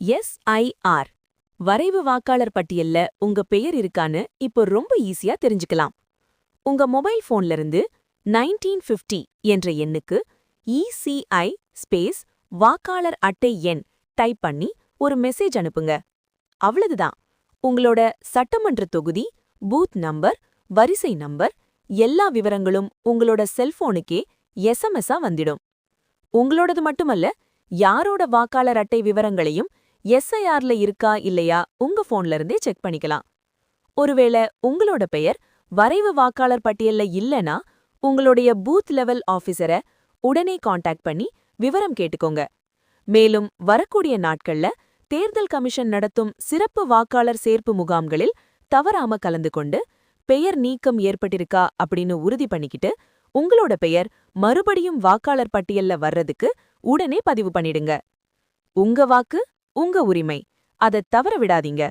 SIR வரைவு வாக்காளர் பட்டியல்ல உங்க பெயர் இருக்கான்னு இப்போ ரொம்ப ஈஸியா தெரிஞ்சுக்கலாம். உங்க மொபைல் போன்ல இருந்து 1950 என்ற எண்ணுக்கு ECI ஸ்பேஸ் வாக்காளர் அட்டை எண் டைப் பண்ணி ஒரு மெசேஜ் அனுப்புங்க. அவ்வளவுதான். உங்களோட சட்டமன்ற தொகுதி, பூத் நம்பர், வரிசை நம்பர் எல்லா விவரங்களும் உங்களோட செல்போனுக்கே SMS-ஆ வந்துடும். உங்களோடது மட்டுமல்ல, யாரோட வாக்காளர் அட்டை விவரங்களையும் SIR-ல இருக்கா இல்லையா உங்க போன்ல இருந்தே செக் பண்ணிக்கலாம். ஒருவேளை உங்களோட பெயர் வரைவு வாக்காளர் பட்டியல்ல இல்லனா, உங்களுடைய பூத் லெவல் ஆபீசரை உடனே காண்டாக்ட் பண்ணி விவரம் கேட்டுக்கோங்க. மேலும் வரக்கூடிய நாட்கள்ல தேர்தல் கமிஷன் நடத்தும் சிறப்பு வாக்காளர் சேர்ப்பு முகாம்களில் தவறாம கலந்து கொண்டு பெயர் நீக்கம் ஏற்பட்டிருக்கா அப்படின்னு உறுதி பண்ணிக்கிட்டு உங்களோட பெயர் மறுபடியும் வாக்காளர் பட்டியல்ல வர்றதுக்கு உடனே பதிவு பண்ணிடுங்க. உங்க வாக்கு, உங்க உரிமை. அதை தவற விடாதீங்க.